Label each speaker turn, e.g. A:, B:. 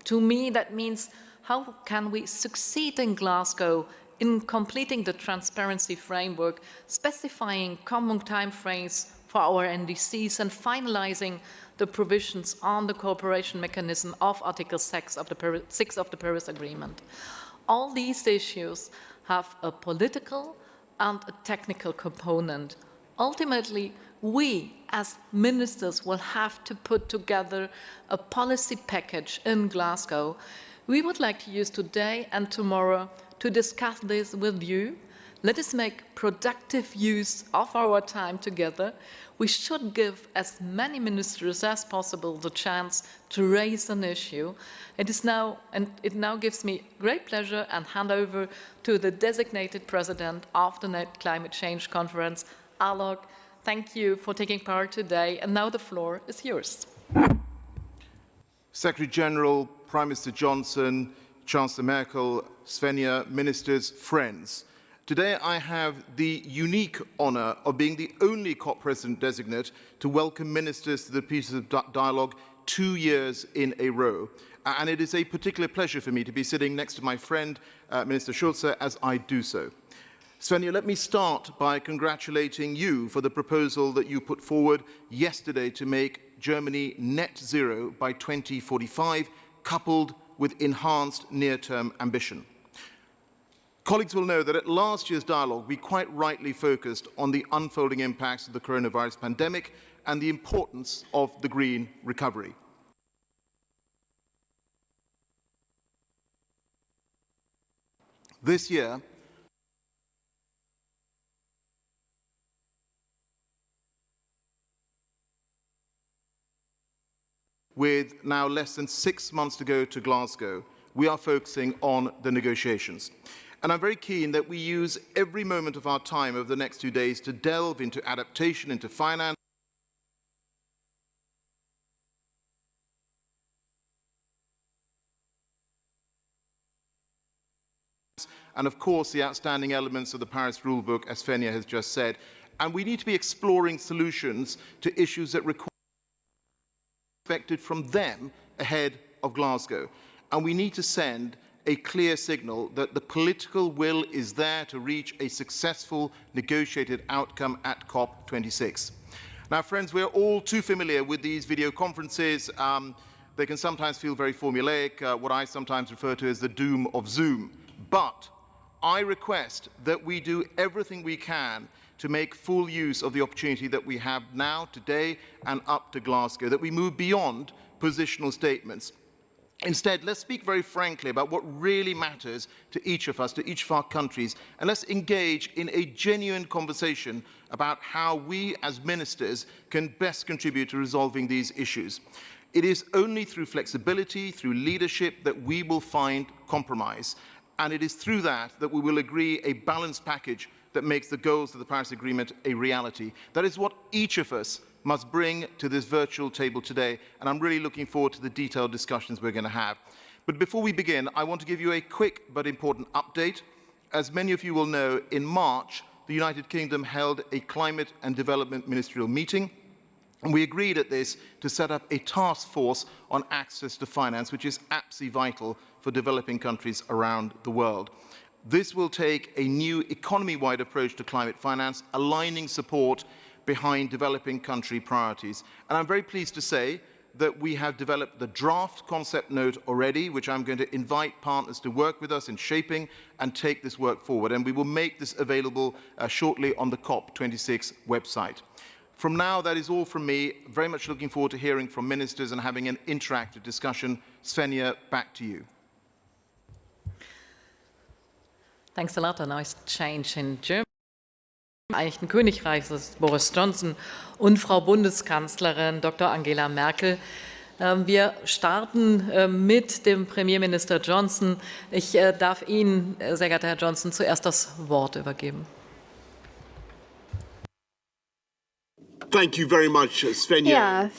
A: To me, that means how can we succeed in Glasgow in completing the transparency framework, specifying common timeframes for our NDCs and finalizing the provisions on the cooperation mechanism of Article 6 of the Paris Agreement. All these issues have a political and a technical component. Ultimately, we as ministers will have to put together a policy package in Glasgow. We would like to use today and tomorrow to discuss this with you. Let us make productive use of our time together. We should give as many ministers as possible the chance to raise an issue. It now gives me great pleasure and hand over to the designated president of the Net Climate Change Conference, Alok. Thank you for taking part today, and now the floor is yours.
B: Secretary General, Prime Minister Johnson, Chancellor Merkel, Svenja, ministers, friends. Today I have the unique honour of being the only COP President designate to welcome ministers to the Petersberg Dialogue 2 years in a row. And it is a particular pleasure for me to be sitting next to my friend, Minister Schulze, as I do so. Svenja, let me start by congratulating you for the proposal that you put forward yesterday to make Germany net zero by 2045, coupled with enhanced near-term ambition. Colleagues will know that at last year's dialogue, we quite rightly focused on the unfolding impacts of the coronavirus pandemic and the importance of the green recovery. This year, with now less than 6 months to go to Glasgow, we are focusing on the negotiations. And I'm very keen that we use every moment of our time over the next 2 days to delve into adaptation, into finance, and of course the outstanding elements of the Paris rulebook, as Svenja has just said. And we need to be exploring solutions to issues that require expected from them ahead of Glasgow. And we need to send a clear signal that the political will is there to reach a successful negotiated outcome at COP26. Now, friends, we're all too familiar with these video conferences. They can sometimes feel very formulaic, what I sometimes refer to as the doom of Zoom. But I request that we do everything we can to make full use of the opportunity that we have now, today, and up to Glasgow, that we move beyond positional statements. Instead, let's speak very frankly about what really matters to each of us, to each of our countries, and let's engage in a genuine conversation about how we as ministers can best contribute to resolving these issues. It is only through flexibility, through leadership, that we will find compromise. And it is through that that we will agree a balanced package that makes the goals of the Paris Agreement a reality. That is what each of us must bring to this virtual table today, and I'm really looking forward to the detailed discussions we're going to have. But before we begin, I want to give you a quick but important update. As many of you will know, in March, the United Kingdom held a climate and development ministerial meeting, and we agreed at this to set up a task force on access to finance, which is absolutely vital for developing countries around the world. This will take a new economy-wide approach to climate finance, aligning support behind developing country priorities. And I'm very pleased to say that we have developed the draft concept note already, which I'm going to invite partners to work with us in shaping and take this work forward. And we will make this available shortly on the COP26 website. From now, that is all from me. Very much looking forward to hearing from ministers and having an interactive discussion. Svenja, back to you.
A: Thanks a lot. A nice change in Germany. Vereinigten Königreichs ist Boris Johnson und Frau Bundeskanzlerin Dr. Angela Merkel. Wir starten mit dem Premierminister Johnson. Ich darf Ihnen, sehr geehrter Herr Johnson, zuerst das Wort übergeben.
C: Thank you very much, Svenja.
D: Ja,